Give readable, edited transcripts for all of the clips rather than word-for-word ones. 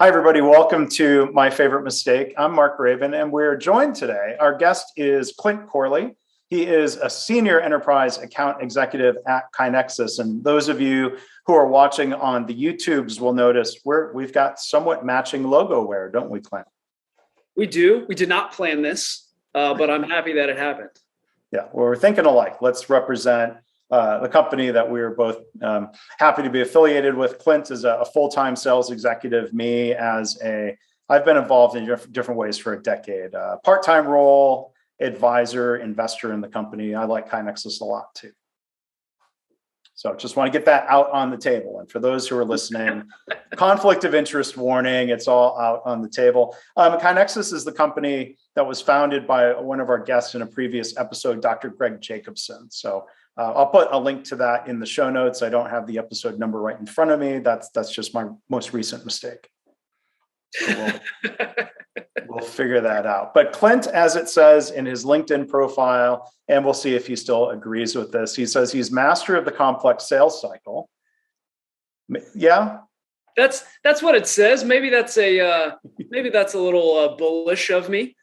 Hi, everybody. Welcome to My Favorite Mistake. I'm Mark Raven, and we're joined today. Our guest is Clint Corley. He is a senior enterprise account executive at KaiNexus. And those of you who are watching on the YouTubes will notice we've got somewhat matching logo wear, don't we, Clint? We do. We did not plan this, but I'm happy that it happened. Yeah, well, we're thinking alike. Let's represent the company that we're both happy to be affiliated with. Clint is a full-time sales executive. I've been involved in different ways for a decade. Part-time role, advisor, investor in the company. I like KaiNexus a lot too. So just want to get that out on the table. And for those who are listening, conflict of interest warning, it's all out on the table. KaiNexus is the company that was founded by one of our guests in a previous episode, Dr. Greg Jacobson. So I'll put a link to that in the show notes. I don't have the episode number right in front of me. That's just my most recent mistake. So we'll figure that out. But Clint, as it says in his LinkedIn profile, and we'll see if he still agrees with this, he says he's master of the complex sales cycle. Yeah? That's what it says. Maybe that's a little bullish of me.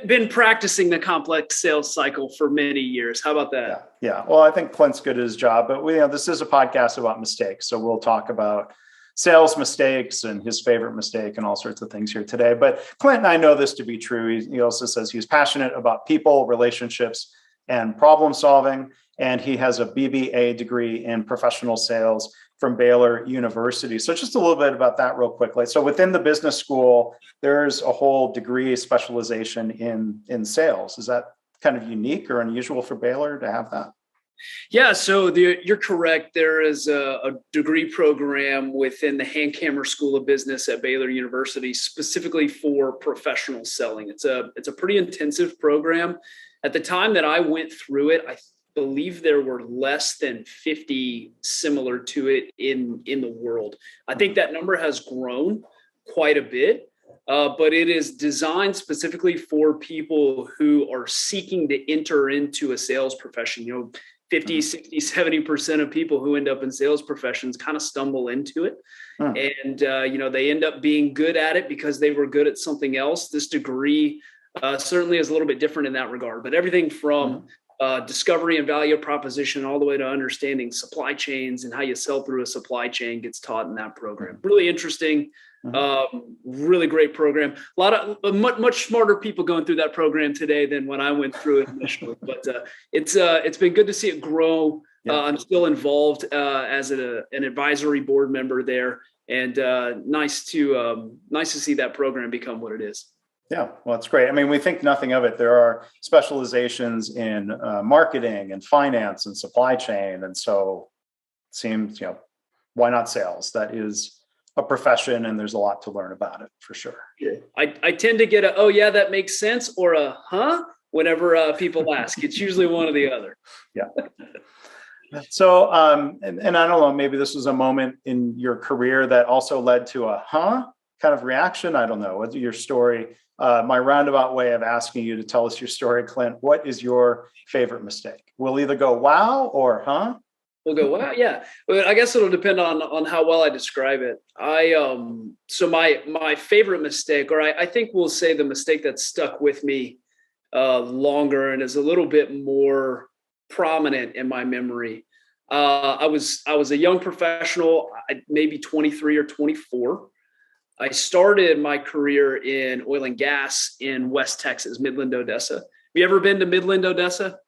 Been practicing the complex sales cycle for many years. How about that? Yeah. Well, I think Clint's good at his job, but this is a podcast about mistakes. So we'll talk about sales mistakes and his favorite mistake and all sorts of things here today. But Clint and I know this to be true. He also says he's passionate about people, relationships, and problem solving. And he has a BBA degree in professional sales from Baylor University. So just a little bit about that real quickly. So within the business school, there's a whole degree specialization in sales. Is that kind of unique or unusual for Baylor to have that? Yeah, so you're correct. There is a degree program within the Hankamer School of Business at Baylor University specifically for professional selling. It's a pretty intensive program. At the time that I went through it, I believe there were less than 50 similar to it in the world. I think that number has grown quite a bit, but it is designed specifically for people who are seeking to enter into a sales profession. 50, 60, 70% of people who end up in sales professions kind of stumble into it. And, they end up being good at it because they were good at something else. This degree certainly is a little bit different in that regard, but everything from discovery and value proposition all the way to understanding supply chains and how you sell through a supply chain gets taught in that program. Really interesting. Really great program. A lot of much smarter people going through that program today than when I went through it initially. But it's been good to see it grow. I'm still involved as an advisory board member there, and nice to see that program become what it is. Yeah, well, it's great. I mean, we think nothing of it. There are specializations in marketing and finance and supply chain, and so it seems why not sales? That is a profession, and there's a lot to learn about it for sure. Yeah. I tend to get oh yeah, that makes sense, or a huh whenever people ask. It's usually one or the other. Yeah. So, and I don't know, maybe this was a moment in your career that also led to a huh kind of reaction. I don't know. What's your story? My roundabout way of asking you to tell us your story, Clint. What is your favorite mistake? We'll either go wow or huh. We'll go, wow, yeah. But I guess it'll depend on how well I describe it. So my favorite mistake, or I think we'll say the mistake that stuck with me longer and is a little bit more prominent in my memory. I was a young professional, maybe 23 or 24. I started my career in oil and gas in West Texas, Midland, Odessa. Have you ever been to Midland, Odessa?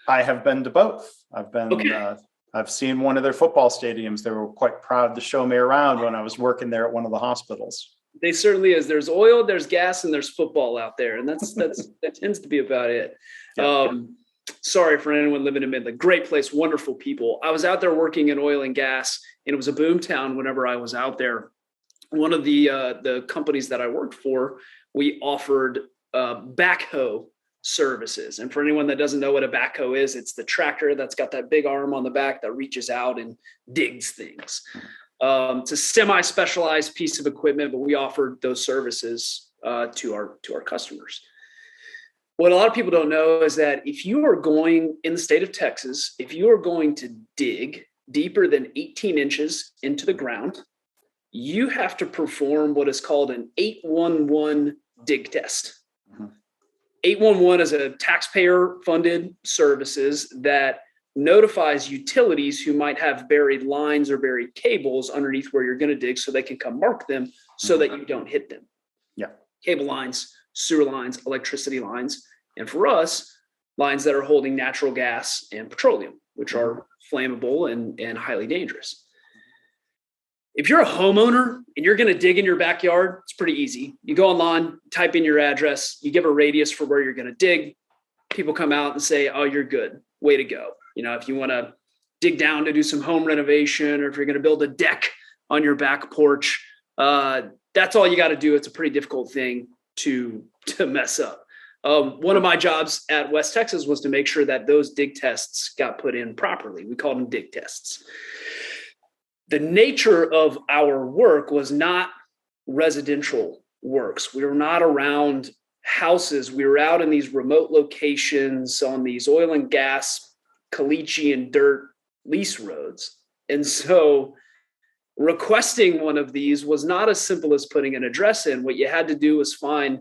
I have been to both. I've seen one of their football stadiums. They were quite proud to show me around when I was working there at one of the hospitals. They certainly is. There's oil, there's gas, and there's football out there. And that tends to be about it. Yeah. Sorry for anyone living in Midland. Great place, wonderful people. I was out there working in oil and gas, and it was a boom town whenever I was out there. One of the companies that I worked for, we offered backhoe services. And for anyone that doesn't know what a backhoe is, it's the tractor that's got that big arm on the back that reaches out and digs things. It's a semi-specialized piece of equipment, but we offered those services to our customers. What a lot of people don't know is that if you are going in the state of Texas, if you are going to dig deeper than 18 inches into the ground, you have to perform what is called an 811 dig test. 811 is a taxpayer-funded services that notifies utilities who might have buried lines or buried cables underneath where you're going to dig so they can come mark them so that you don't hit them. Yeah. Cable lines, sewer lines, electricity lines, and for us, lines that are holding natural gas and petroleum, which are flammable and highly dangerous. If you're a homeowner and you're going to dig in your backyard, it's pretty easy. You go online, type in your address, you give a radius for where you're going to dig. People come out and say, oh, you're good. Way to go. If you want to dig down to do some home renovation, or if you're going to build a deck on your back porch, that's all you got to do. It's a pretty difficult thing to mess up. One of my jobs at West Texas was to make sure that those dig tests got put in properly. We called them dig tests. The nature of our work was not residential works. We were not around houses. We were out in these remote locations on these oil and gas, caliche and dirt lease roads. And so requesting one of these was not as simple as putting an address in. What you had to do was find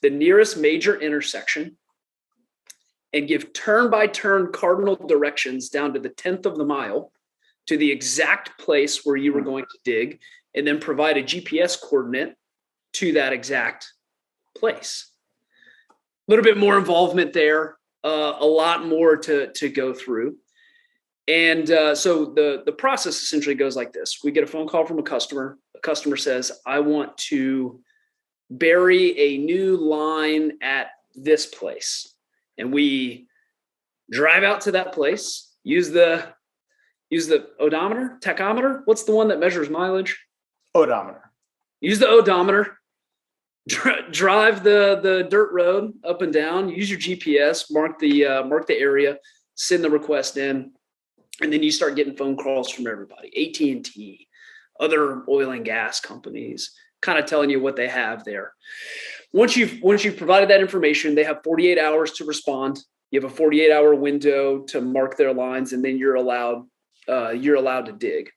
the nearest major intersection and give turn-by-turn cardinal directions down to the 10th of the mile to the exact place where you were going to dig, and then provide a GPS coordinate to that exact place. A little bit more involvement there, a lot more to go through. And so the process essentially goes like this. We get a phone call from a customer. The customer says, I want to bury a new line at this place. And we drive out to that place, use the odometer, tachometer. What's the one that measures mileage? Odometer. Use the odometer, drive the dirt road up and down, use your GPS, mark the area, send the request in, and then you start getting phone calls from everybody, AT&T, other oil and gas companies, kind of telling you what they have there. Once you've provided that information, they have 48 hours to respond. You have a 48-hour window to mark their lines, and then you're allowed to dig.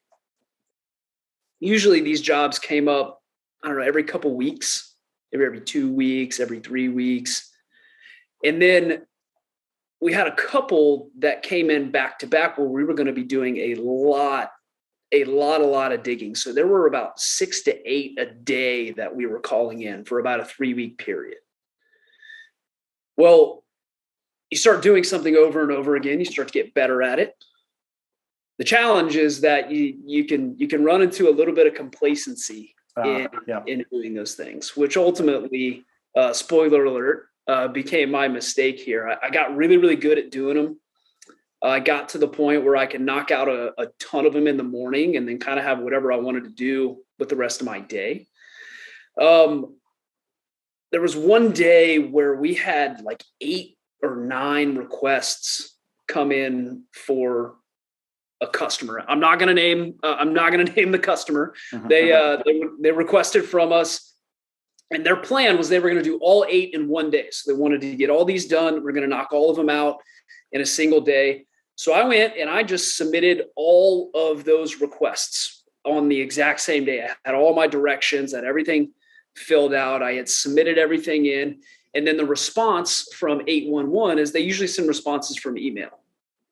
Usually these jobs came up, I don't know, every couple weeks, every 2 weeks, every 3 weeks. And then we had a couple that came in back to back where we were going to be doing a lot of digging. So there were about 6 to 8 a day that we were calling in for about a 3-week period. Well, you start doing something over and over again, you start to get better at it. The challenge is that you can run into a little bit of complacency in doing those things, which ultimately, spoiler alert, became my mistake here. I got really, really good at doing them. I got to the point where I could knock out a ton of them in the morning and then kind of have whatever I wanted to do with the rest of my day. There was one day where we had like 8 or 9 requests come in for a customer. I'm not going to name the customer. They requested from us, and their plan was they were going to do all 8 in one day. So they wanted to get all these done. We're going to knock all of them out in a single day. So I went and I just submitted all of those requests on the exact same day. I had all my directions, I had everything filled out. I had submitted everything in. And then the response from 811 is they usually send responses from email.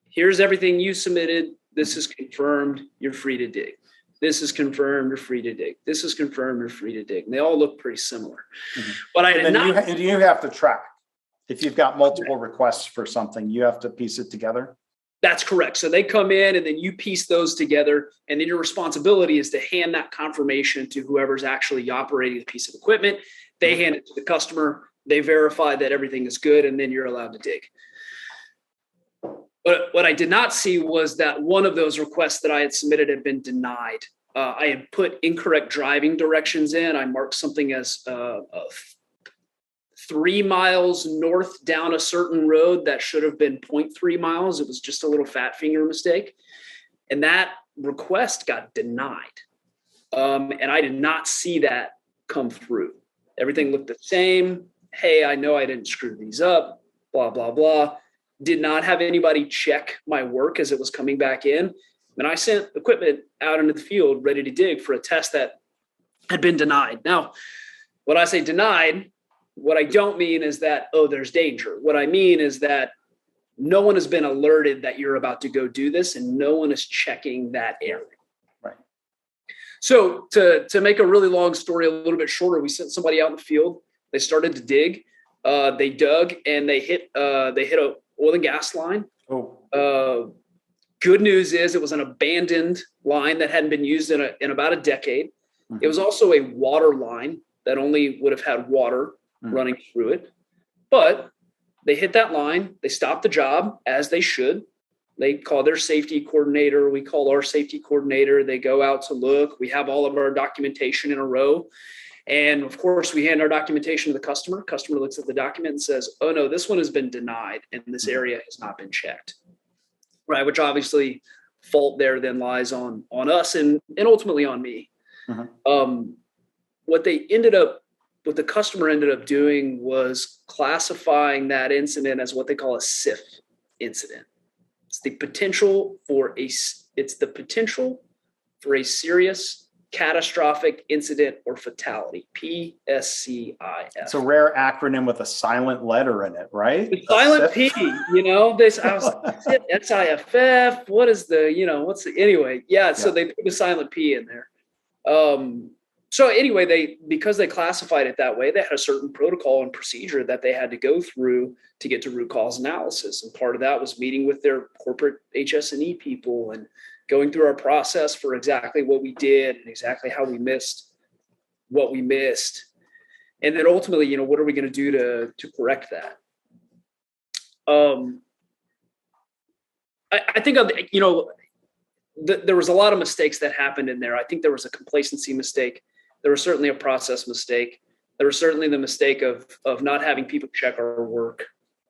Here's everything you submitted. This is confirmed. You're free to dig. This is confirmed. You're free to dig. This is confirmed. You're free to dig. And they all look pretty similar. But I did not. And you have to track. If you've got multiple requests for something, you have to piece it together. That's correct. So they come in and then you piece those together. And then your responsibility is to hand that confirmation to whoever's actually operating the piece of equipment. They hand it to the customer. They verify that everything is good, and then you're allowed to dig. But what I did not see was that one of those requests that I had submitted had been denied. I had put incorrect driving directions in. I marked something as 3 miles north down a certain road that should have been 0.3 miles. It was just a little fat finger mistake. And that request got denied. And I did not see that come through. Everything looked the same. Hey, I know I didn't screw these up, blah, blah, blah. Did not have anybody check my work as it was coming back in. And I sent equipment out into the field ready to dig for a test that had been denied. Now, when I say denied, what I don't mean is that, oh, there's danger. What I mean is that no one has been alerted that you're about to go do this, and no one is checking that area. Right. So to make a really long story a little bit shorter, we sent somebody out in the field. They started to dig. They dug and they hit a oil and gas line. Oh. Good news is it was an abandoned line that hadn't been used in about a decade. Mm-hmm. It was also a water line that only would have had water running through it. But they hit that line. They stopped the job, as they should. They call their safety coordinator. We call our safety coordinator. They go out to look. We have all of our documentation in a row. And of course, we hand our documentation to the customer. Customer looks at the document and says, oh, no, this one has been denied and this area has not been checked. Right, which obviously fault there then lies on us and ultimately on me. What the customer ended up doing was classifying that incident as what they call a SIF incident. It's the potential for a serious catastrophic incident or fatality, PSCIF. It's a rare acronym with a silent letter in it, right? The silent P, I was like, SIFF, what is anyway, yeah, so they put a silent P in there. So anyway, because they classified it that way, they had a certain protocol and procedure that they had to go through to get to root cause analysis. And part of that was meeting with their corporate HS&E people and going through our process for exactly what we did and exactly how we missed what we missed. And then ultimately, what are we going to do to correct that? I think, there was a lot of mistakes that happened in there. I think there was a complacency mistake. There was certainly a process mistake. There was certainly the mistake of not having people check our work.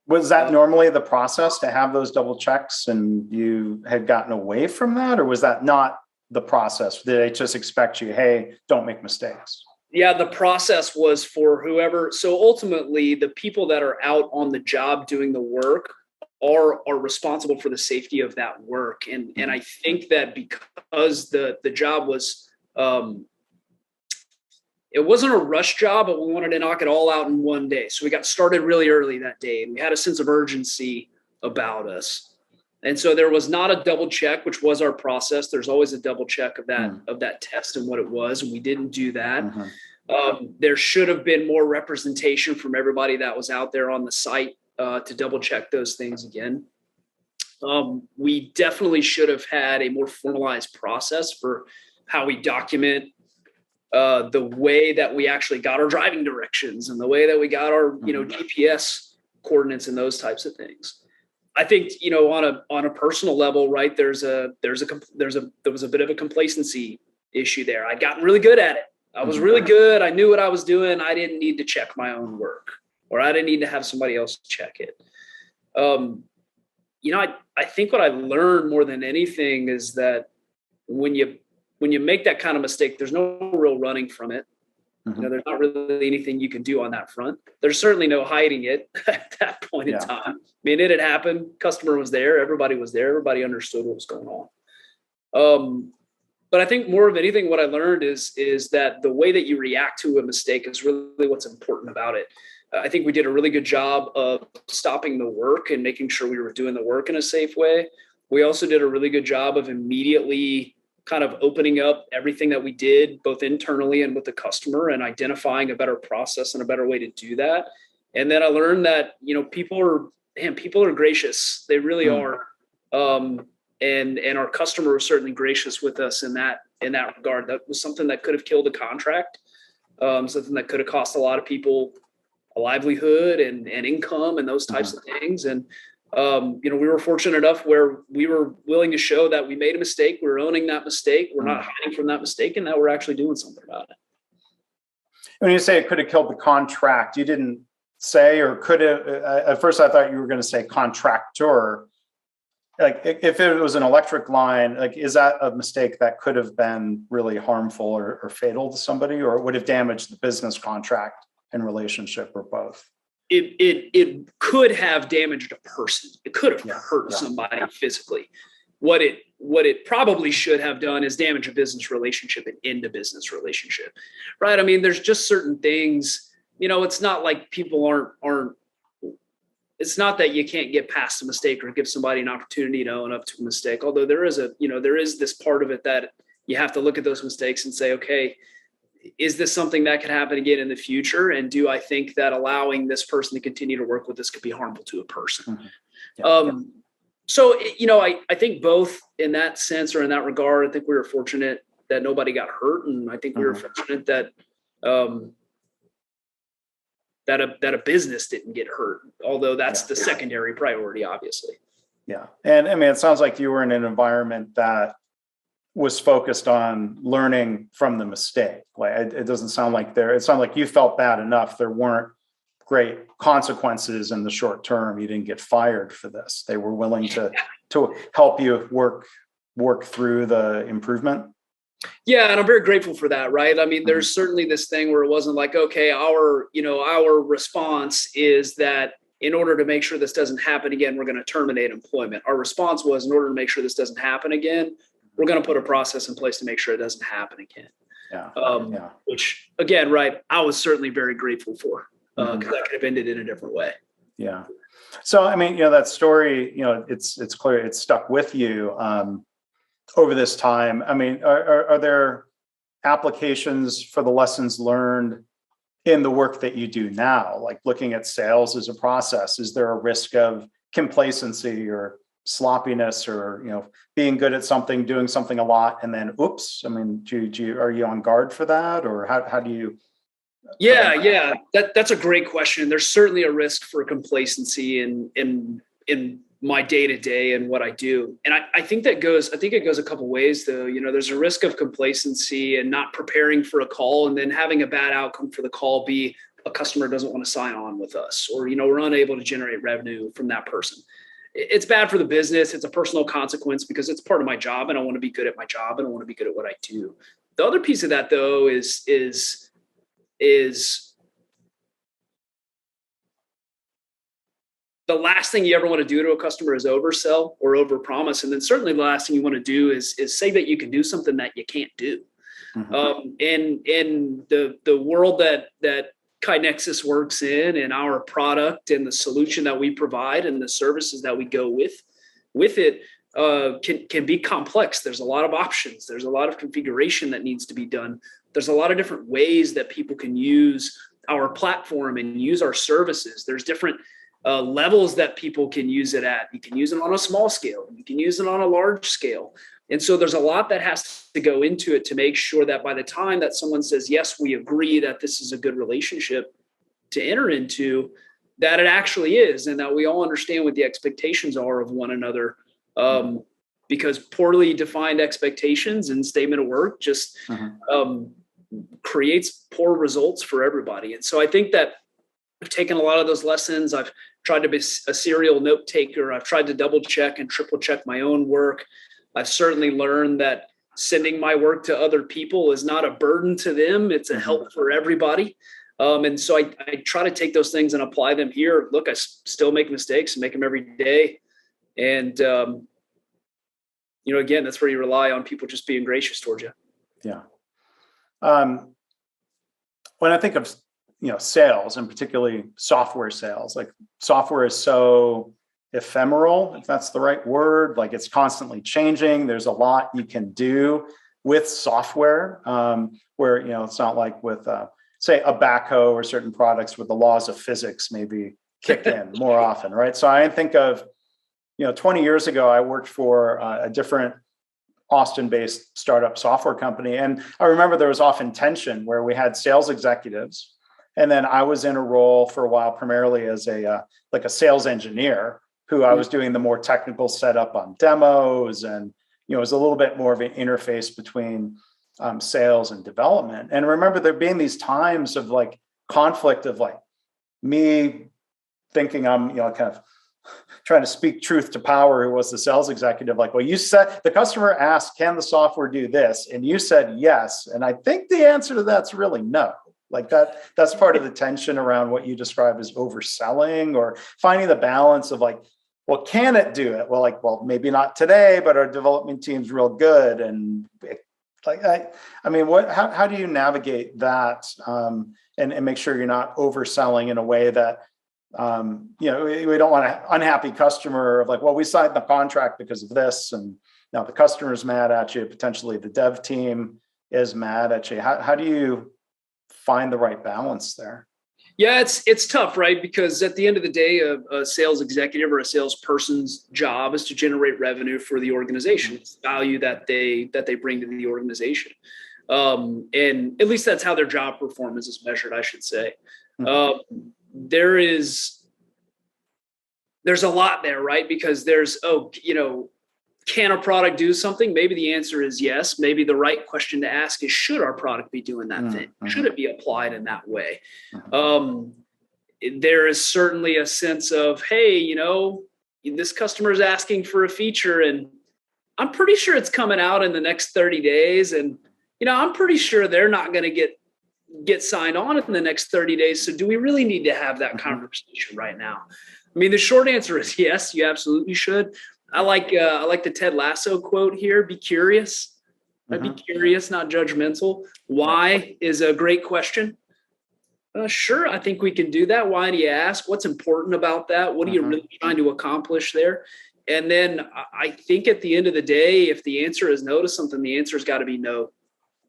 Was that normally the process to have those double checks and you had gotten away from that? Or was that not the process? Did they just expect you, hey, don't make mistakes? Yeah, the process was for whoever. So ultimately, the people that are out on the job doing the work are responsible for the safety of that work. And I think that because the job was, it wasn't a rush job, but we wanted to knock it all out in one day. So we got started really early that day and we had a sense of urgency about us. And so there was not a double check, which was our process. There's always a double check of that test and what it was. And we didn't do that. There should have been more representation from everybody that was out there on the site to double check those things again. We definitely should have had a more formalized process for how we document the way that we actually got our driving directions and the way that we got our, GPS coordinates and those types of things. I think, on a personal level, right, there was a bit of a complacency issue there. I'd gotten really good at it. I was really good. I knew what I was doing. I didn't need to check my own work, or I didn't need to have somebody else check it. I think what I learned more than anything is that when you make that kind of mistake, there's no real running from it. There's not really anything you can do on that front. There's certainly no hiding it at that point in time. I mean, it had happened. Customer was there. Everybody was there. Everybody understood what was going on. But I think more of anything, what I learned is that the way that you react to a mistake is really what's important about it. I think we did a really good job of stopping the work and making sure we were doing the work in a safe way. We also did a really good job of immediately kind of opening up everything that we did, both internally and with the customer, and identifying a better process and a better way to do that. And then I learned that, people are gracious. They really are. And our customer was certainly gracious with us in that regard. That was something that could have killed a contract, something that could have cost a lot of people a livelihood and income and those types of things. And we were fortunate enough where we were willing to show that we made a mistake. We're owning that mistake. We're not hiding from that mistake, and that we're actually doing something about it. When you say it could have killed the contract, you didn't say, or could have, at first I thought you were going to say contractor. Like if it was an electric line, like, is that a mistake that could have been really harmful or fatal to somebody, or it would have damaged the business contract and relationship, or both? It could have damaged a person. It could have hurt somebody physically. What what it probably should have done is damage a business relationship and end a business relationship, right? I mean, there's just certain things, it's not like people aren't, it's not that you can't get past a mistake or give somebody an opportunity to own up to a mistake. Although there is there is this part of it that you have to look at those mistakes and say, okay, is this something that could happen again in the future? And do I think that allowing this person to continue to work with this could be harmful to a person? Mm-hmm. Yeah. So, I think both in that sense or in that regard, I think we were fortunate that nobody got hurt. And I think we were fortunate that, that a business didn't get hurt, although that's the secondary priority, obviously. Yeah. And I mean, it sounds like you were in an environment that was focused on learning from the mistake. Like it doesn't sound like it sounded like you felt bad enough. There weren't great consequences in the short term. You didn't get fired for this. They were willing to help you work through the improvement. Yeah. And I'm very grateful for that. Right. I mean, there's certainly this thing where it wasn't like, okay, our response is that in order to make sure this doesn't happen again, we're going to terminate employment. Our response was, in order to make sure this doesn't happen again, we're going to put a process in place to make sure it doesn't happen again. Yeah. Which again, right, I was certainly very grateful for, because that could have ended in a different way. Yeah. So, I mean, that story, it's clear it's stuck with you over this time. I mean, are there applications for the lessons learned in the work that you do now, like looking at sales as a process? Is there a risk of complacency or sloppiness, or being good at something, doing something a lot, and then oops? I mean, are you on guard for that, or how do you? Yeah, that's a great question. There's certainly a risk for complacency in my day to day and what I do, and I think it goes a couple ways though. There's a risk of complacency and not preparing for a call, and then having a bad outcome for the call be a customer doesn't want to sign on with us, or we're unable to generate revenue from that person. It's bad for the business. It's a personal consequence because it's part of my job, and I want to be good at my job, and I want to be good at what I do. The other piece of that though is the last thing you ever want to do to a customer is oversell or overpromise. And then certainly the last thing you want to do is say that you can do something that you can't do. In the world that KaiNexus works in, and our product and the solution that we provide and the services that we go with it can be complex. There's a lot of options. There's a lot of configuration that needs to be done. There's a lot of different ways that people can use our platform and use our services. There's different levels that people can use it at. You can use it on a small scale. You can use it on a large scale. And so there's a lot that has to go into it to make sure that by the time that someone says, yes, we agree that this is a good relationship to enter into, that it actually is, and that we all understand what the expectations are of one another. Because poorly defined expectations and statement of work just creates poor results for everybody. And so I think that I've taken a lot of those lessons. I've tried to be a serial note taker. I've tried to double check and triple check my own work. I've certainly learned that sending my work to other people is not a burden to them. It's a help for everybody. And so I try to take those things and apply them here. Look, I still make mistakes and make them every day. And, again, that's where you rely on people just being gracious towards you. Yeah. When I think of, sales, and particularly software sales, like software is so ephemeral, if that's the right word. Like it's constantly changing. There's a lot you can do with software, where, it's not like with, say, a backhoe or certain products where the laws of physics maybe kick in more often, right? So I think of, 20 years ago, I worked for a different Austin-based startup software company. And I remember there was often tension where we had sales executives. And then I was in a role for a while, primarily as a sales engineer, who I was doing the more technical setup on demos. And, it was a little bit more of an interface between sales and development. And I remember there being these times of like conflict of like me thinking I'm, kind of trying to speak truth to power, who was the sales executive, like, well, you said the customer asked, can the software do this? And you said yes. And I think the answer to that's really no. Like that's part of the tension around what you describe as overselling, or finding the balance of like well, can it do it? Well, maybe not today, but our development team's real good. And I mean, how do you navigate that and make sure you're not overselling in a way that, we don't want an unhappy customer of like, well, we signed the contract because of this. And now the customer's mad at you. Potentially the dev team is mad at you. How do you find the right balance there? Yeah, it's tough, right? Because at the end of the day, a sales executive or a salesperson's job is to generate revenue for the organization. It's value that they bring to the organization, and at least that's how their job performance is measured, I should say. There's a lot there, right? Because can a product do something? Maybe the answer is yes. Maybe the right question to ask is, should our product be doing that thing? Should it be applied in that way? There is certainly a sense of, hey, this customer is asking for a feature and I'm pretty sure it's coming out in the next 30 days. And, I'm pretty sure they're not going to get signed on in the next 30 days. So do we really need to have that conversation right now? I mean, the short answer is yes, you absolutely should. I like the Ted Lasso quote here. Be curious. Be curious, not judgmental. Why is a great question. Sure, I think we can do that. Why do you ask? What's important about that? What are you really trying to accomplish there? And then I think at the end of the day, if the answer is no to something, the answer's got to be no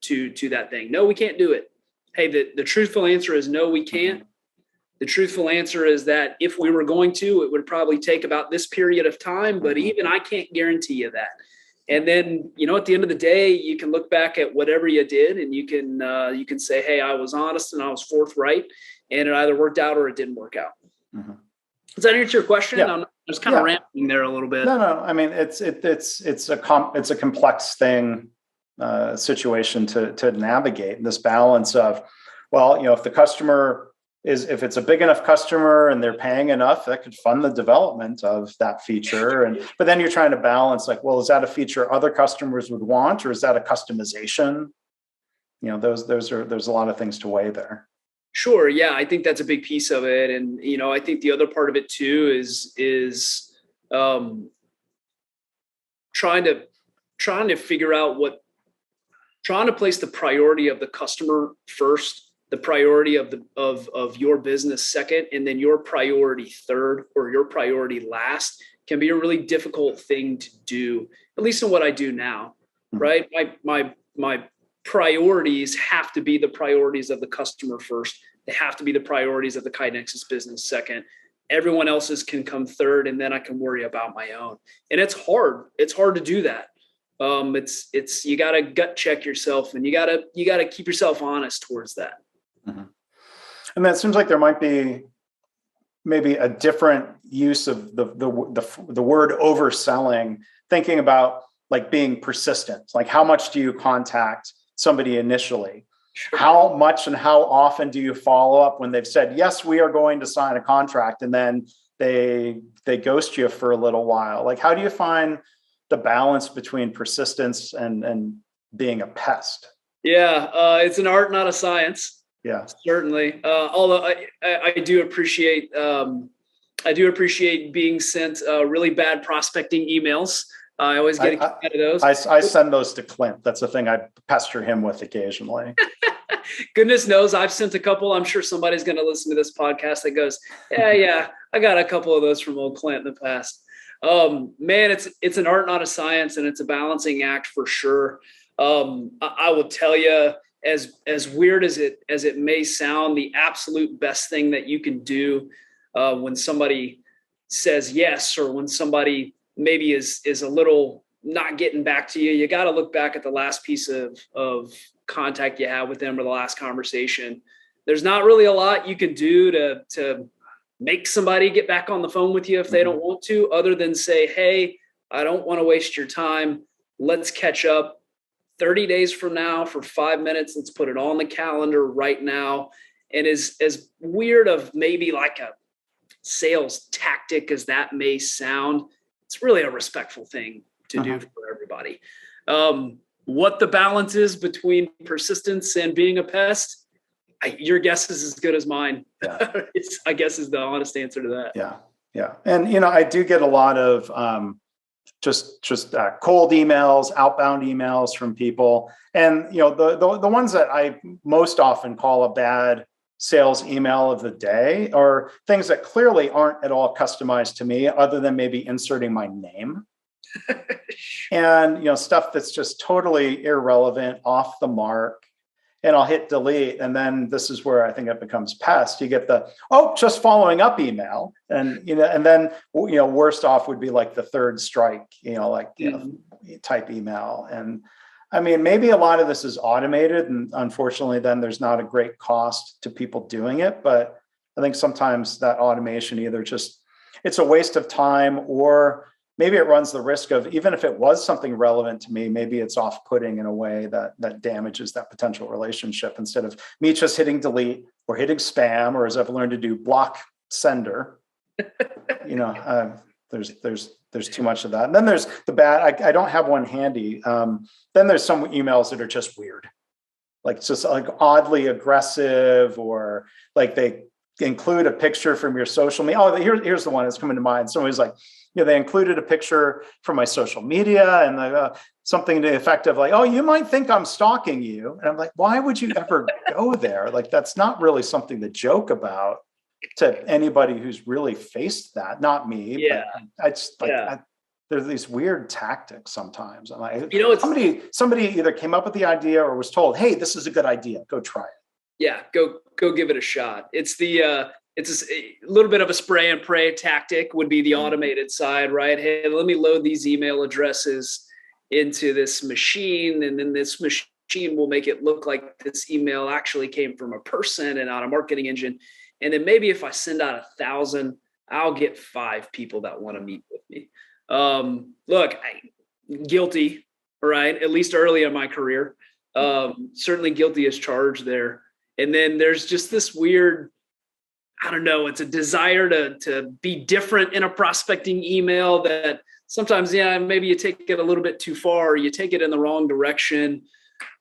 to that thing. No, we can't do it. Hey, the truthful answer is no, we can't. The truthful answer is that if we were going to, it would probably take about this period of time, but even I can't guarantee you that. And then, at the end of the day, you can look back at whatever you did and you can say, hey, I was honest and I was forthright and it either worked out or it didn't work out. Does that answer your question? Yeah. I'm just kind of rambling there a little bit. No. I mean, it's a complex situation to navigate, this balance of, well, if the customer if it's a big enough customer and they're paying enough, that could fund the development of that feature. But then you're trying to balance like, well, is that a feature other customers would want, or is that a customization? There's a lot of things to weigh there. Sure. Yeah. I think that's a big piece of it. And, I think the other part of it too is trying to figure out trying to place the priority of the customer first, the priority of your business second, and then your priority third or your priority last can be a really difficult thing to do, at least in what I do now, right? My priorities have to be the priorities of the customer first. They have to be the priorities of the KaiNexus business second. Everyone else's can come third, and then I can worry about my own. And it's hard. It's hard to do that. It's you got to gut check yourself, and you got to keep yourself honest towards that. And that seems like there might be maybe a different use of the word overselling, thinking about like being persistent. Like, how much do you contact somebody initially? Sure. How much and how often do you follow up when they've said, yes, we are going to sign a contract, and then they ghost you for a little while? Like, how do you find the balance between persistence and being a pest? Yeah, it's an art, not a science. Yeah, certainly. Although I do appreciate being sent really bad prospecting emails. I always get a kick out of those. I send those to Clint. That's the thing I pester him with occasionally. Goodness knows I've sent a couple. I'm sure somebody's going to listen to this podcast that goes, yeah, I got a couple of those from old Clint in the past. Man, it's an art, not a science, and it's a balancing act for sure. I will tell you, as weird as it may sound, the absolute best thing that you can do when somebody says yes, or when somebody maybe is a little not getting back to you, you got to look back at the last piece of contact you had with them or the last conversation. There's not really a lot you can do to make somebody get back on the phone with you if they don't want to, other than say, hey, I don't want to waste your time. Let's catch up 30 days from now for 5 minutes. Let's put it on the calendar right now. And as weird of maybe like a sales tactic as that may sound, it's really a respectful thing to do for everybody. What the balance is between persistence and being a pest, your guess is as good as mine. Yeah. I guess is the honest answer to that. Yeah. Yeah. And, I do get a lot of just cold emails, outbound emails from people. And, the ones that I most often call a bad sales email of the day are things that clearly aren't at all customized to me, other than maybe inserting my name. And, stuff that's just totally irrelevant, off the mark. And I'll hit delete. And then this is where I think it becomes pest. You get the, just following up email. And, and then, worst off would be like the third strike, type email. And I mean, maybe a lot of this is automated, and unfortunately, then there's not a great cost to people doing it. But I think sometimes that automation either it's a waste of time, or maybe it runs the risk of, even if it was something relevant to me, maybe it's off-putting in a way that damages that potential relationship, instead of me just hitting delete or hitting spam, or as I've learned to do, block sender. There's too much of that. And then there's the bad, I don't have one handy. Then there's some emails that are just weird, like just like oddly aggressive, or like they include a picture from your social media. Oh, here's the one that's coming to mind. Somebody's like, they included a picture from my social media, and something to the effect of like, oh, you might think I'm stalking you. And I'm like, why would you ever go there? Like, that's not really something to joke about to anybody who's really faced that. Not me. Yeah. But I just like, there's these weird tactics sometimes. I'm like, somebody either came up with the idea or was told, hey, this is a good idea, go try it. Yeah, go give it a shot. It's it's a little bit of a spray and pray tactic would be the automated side, right? Hey, let me load these email addresses into this machine, and then this machine will make it look like this email actually came from a person and not a marketing engine. And then maybe if I send out 1,000, I'll get 5 people that want to meet with me. Look, guilty, right? At least early in my career, certainly guilty as charged there. And then there's just this weird, I don't know, it's a desire to be different in a prospecting email that sometimes, maybe you take it a little bit too far, or you take it in the wrong direction.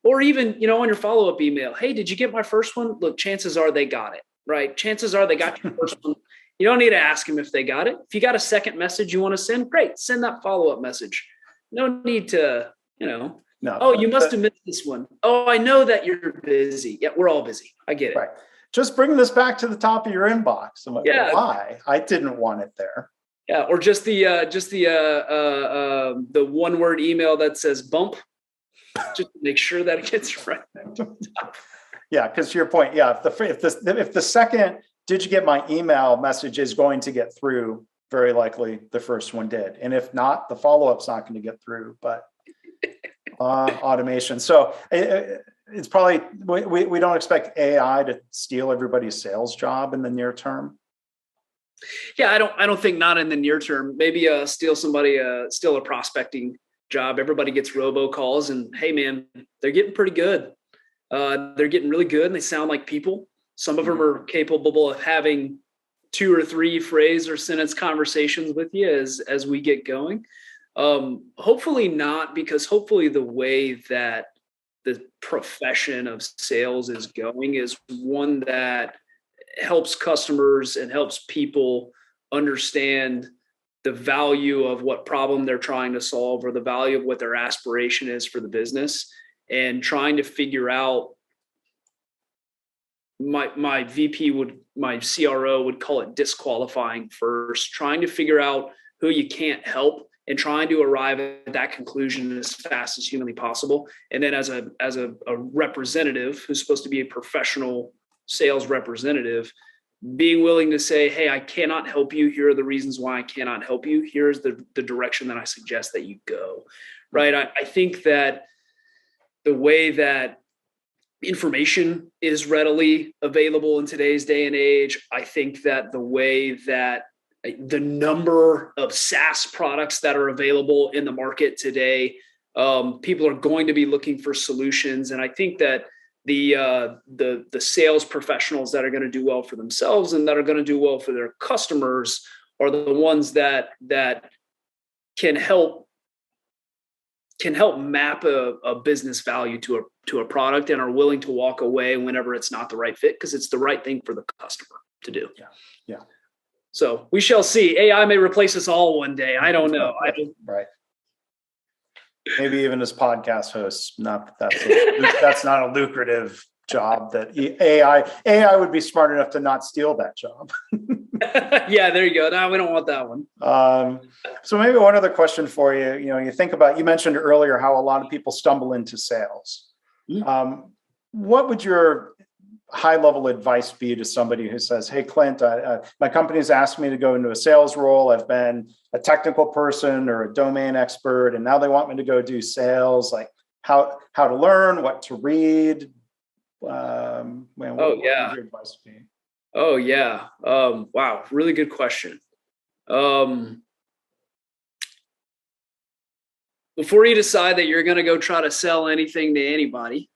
Or even, on your follow-up email, hey, did you get my first one? Look, chances are they got it, right? Chances are they got your first one. You don't need to ask them if they got it. If you got a second message you want to send, great, send that follow-up message. No need to, No. Oh, you must have missed this one. Oh, I know that you're busy. Yeah, we're all busy. I get it. Right. Just bring this back to the top of your inbox. I'm like, why? I didn't want it there. Yeah, or just the one-word email that says bump, just to make sure that it gets right. Yeah, because to your point, if the second "did you get my email" message is going to get through, very likely the first one did, and if not, the follow-up's not going to get through. But automation. So it's probably, we don't expect AI to steal everybody's sales job in the near term. Yeah, I don't think not in the near term. Maybe steal a prospecting job. Everybody gets robocalls, and hey man, they're getting pretty good. They're getting really good, and they sound like people. Some of them are capable of having 2 or 3 phrase or sentence conversations with you as we get going. Hopefully not, because hopefully the way that the profession of sales is going is one that helps customers and helps people understand the value of what problem they're trying to solve, or the value of what their aspiration is for the business, and trying to figure out, my CRO would call it disqualifying first, trying to figure out who you can't help and trying to arrive at that conclusion as fast as humanly possible. And then as a representative who's supposed to be a professional sales representative, being willing to say, hey, I cannot help you. Here are the reasons why I cannot help you. Here's the direction that I suggest that you go, right? I think that the way that information is readily available in today's day and age, I think that the way that the number of SaaS products that are available in the market today, people are going to be looking for solutions. And I think that the sales professionals that are going to do well for themselves and that are going to do well for their customers are the ones that can help map a business value to a product, and are willing to walk away whenever it's not the right fit, because it's the right thing for the customer to do. Yeah. So we shall see. AI may replace us all one day. I don't know. Right. Maybe even as podcast hosts. Not that that's not a lucrative job. That AI would be smart enough to not steal that job. Yeah, there you go. No, we don't want that one. So maybe one other question for you. You think about, you mentioned earlier how a lot of people stumble into sales. What would your high level advice be to somebody who says, hey, Clint, my company's asked me to go into a sales role. I've been a technical person or a domain expert, and now they want me to go do sales, like how to learn, what to read. What would your advice be? Oh, yeah. Wow. Really good question. Before you decide that you're going to go try to sell anything to anybody,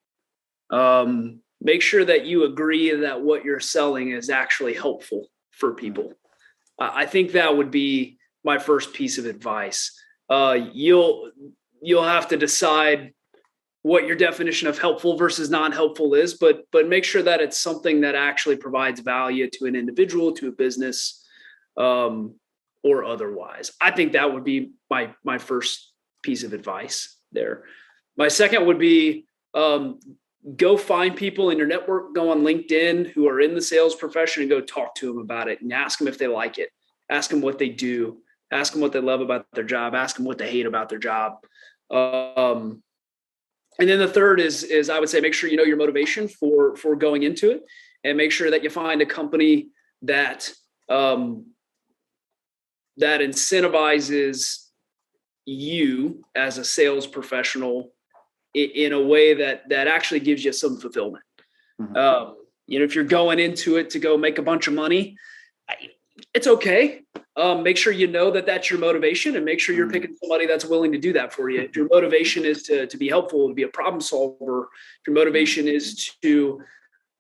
make sure that you agree that what you're selling is actually helpful for people. I think that would be my first piece of advice. You'll have to decide what your definition of helpful versus non-helpful is, but make sure that it's something that actually provides value to an individual, to a business, or otherwise. I think that would be my first piece of advice there. My second would be, go find people in your network, go on LinkedIn who are in the sales profession and go talk to them about it and ask them if they like it. Ask them what they do. Ask them what they love about their job. Ask them what they hate about their job. And then the third is I would say, make sure you know your motivation for going into it, and make sure that you find a company that incentivizes you as a sales professional in a way that actually gives you some fulfillment. If you're going into it to go make a bunch of money, it's okay. Make sure you know that that's your motivation, and make sure you're picking somebody that's willing to do that for you. If your motivation is to be helpful, to be a problem solver, if your motivation is to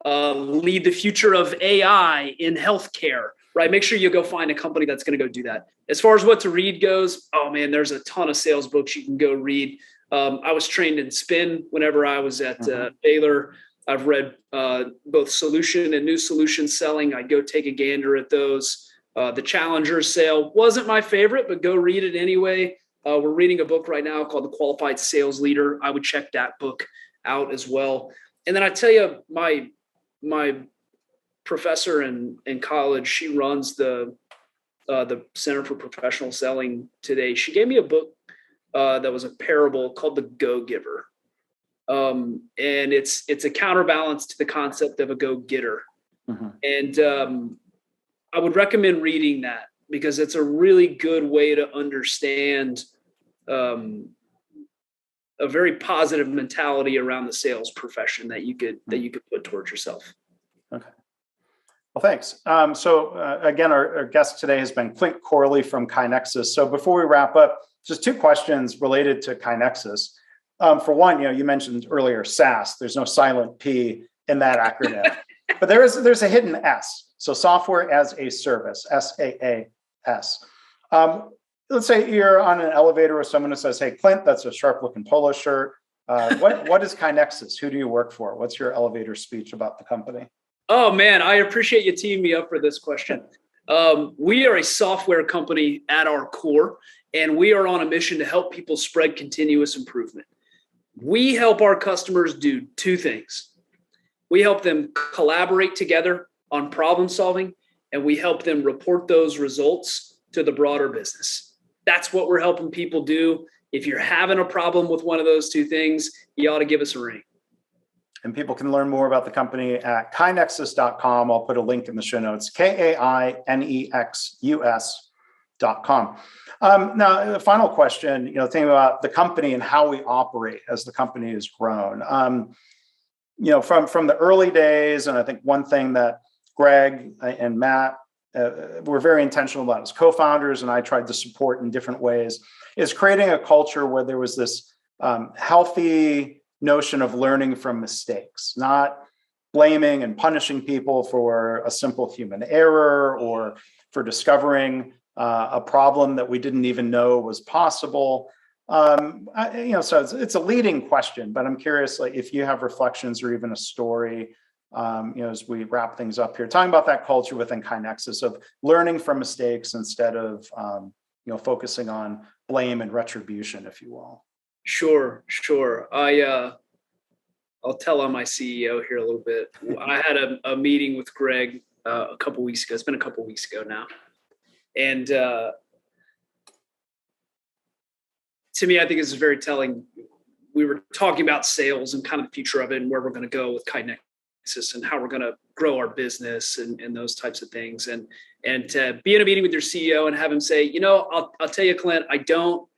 lead the future of AI in healthcare, right? Make sure you go find a company that's going to go do that. As far as what to read goes, oh man, there's a ton of sales books you can go read. I was trained in spin whenever I was at Baylor. I've read both solution and new solution selling. I'd go take a gander at those. The Challenger sale wasn't my favorite, but go read it anyway. We're reading a book right now called The Qualified Sales Leader. I would check that book out as well. And then I tell you, my professor in college, she runs the Center for Professional Selling today. She gave me a book that was a parable called The Go-Giver. And it's a counterbalance to the concept of a go-getter. And I would recommend reading that because it's a really good way to understand a very positive mentality around the sales profession that you could put towards yourself. Okay. Well, thanks. Again, our guest today has been Clint Corley from KaiNexus. So before we wrap up, just two questions related to KaiNexus. For one, you mentioned earlier SaaS. There's no silent P in that acronym, but there's a hidden S. So software as a service, SaaS. Let's say you're on an elevator with someone who says, "Hey, Clint, that's a sharp-looking polo shirt. What is KaiNexus? Who do you work for? What's your elevator speech about the company?" Oh man, I appreciate you teeing me up for this question. We are a software company at our core, and we are on a mission to help people spread continuous improvement. We help our customers do two things. We help them collaborate together on problem solving, and we help them report those results to the broader business. That's what we're helping people do. If you're having a problem with one of those two things, you ought to give us a ring. And people can learn more about the company at KaiNexus.com. I'll put a link in the show notes, KaiNexus.com. Now, the final question, thinking about the company and how we operate as the company has grown. From the early days, and I think one thing that Greg and Matt were very intentional about as co-founders, and I tried to support in different ways, is creating a culture where there was this healthy notion of learning from mistakes, not blaming and punishing people for a simple human error or for discovering a problem that we didn't even know was possible. So it's a leading question, but I'm curious, if you have reflections or even a story as we wrap things up here, talking about that culture within KaiNexus of learning from mistakes instead of, focusing on blame and retribution, if you will. Sure. I'll tell on my CEO here a little bit. I had a meeting with Greg a couple weeks ago. It's been a couple weeks ago now. And to me, I think this is very telling. We were talking about sales and kind of the future of it and where we're going to go with KaiNexus and how we're going to grow our business and those types of things. And to be in a meeting with your CEO and have him say, I'll tell you, Clint, I don't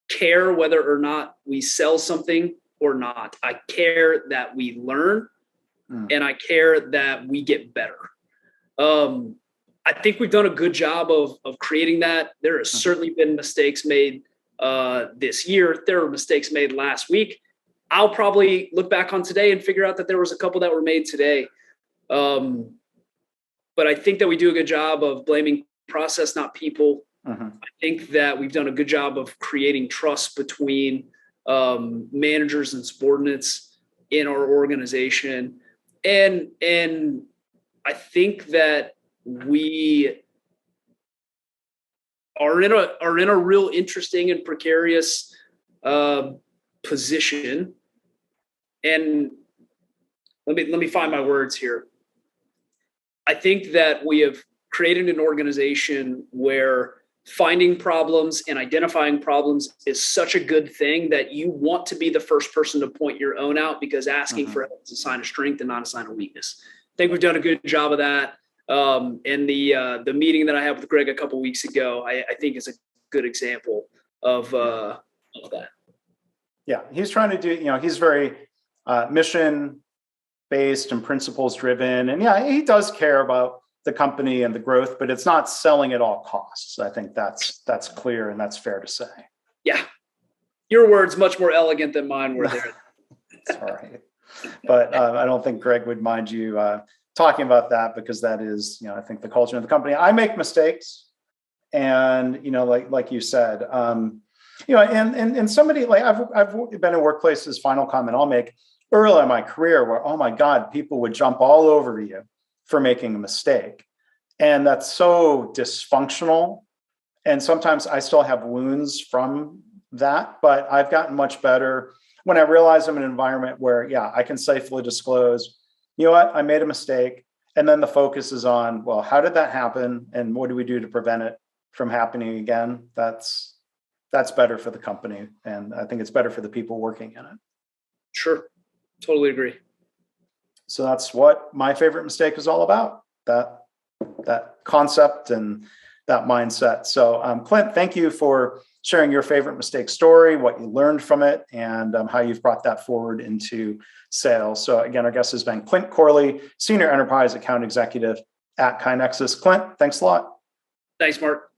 care whether or not we sell something or not. I care that we learn and I care that we get better. I think we've done a good job of creating that. There has certainly been mistakes made this year. There were mistakes made last week. I'll probably look back on today and figure out that there was a couple that were made today. But I think that we do a good job of blaming process, not people. I think that we've done a good job of creating trust between managers and subordinates in our organization. And I think that we are in a real interesting and precarious position. And let me find my words here. I think that we have created an organization where finding problems and identifying problems is such a good thing that you want to be the first person to point your own out, because asking for help is a sign of strength and not a sign of weakness. I think we've done a good job of that. And the meeting that I had with Greg a couple of weeks ago, I think is a good example of that. Yeah, he's trying to do, he's very mission based and principles driven. And yeah, he does care about the company and the growth, but it's not selling at all costs. I think that's clear and that's fair to say. Yeah. Your words much more elegant than mine were there. It's all right. But I don't think Greg would mind you talking about that, because that is, I think the culture of the company. I make mistakes, and like you said, and somebody like I've been in workplaces. Final comment I'll make, early in my career, where, oh my God, people would jump all over you for making a mistake, and that's so dysfunctional. And sometimes I still have wounds from that, but I've gotten much better when I realize I'm in an environment where, I can safely disclose, I made a mistake. And then the focus is on, well, how did that happen? And what do we do to prevent it from happening again? That's better for the company. And I think it's better for the people working in it. Sure. Totally agree. So that's what my favorite mistake is all about, that concept and that mindset. So Clint, thank you for sharing your favorite mistake story, what you learned from it, and how you've brought that forward into sales. So again, our guest has been Clint Corley, Senior Enterprise Account Executive at KaiNexus. Clint, thanks a lot. Thanks, Mark.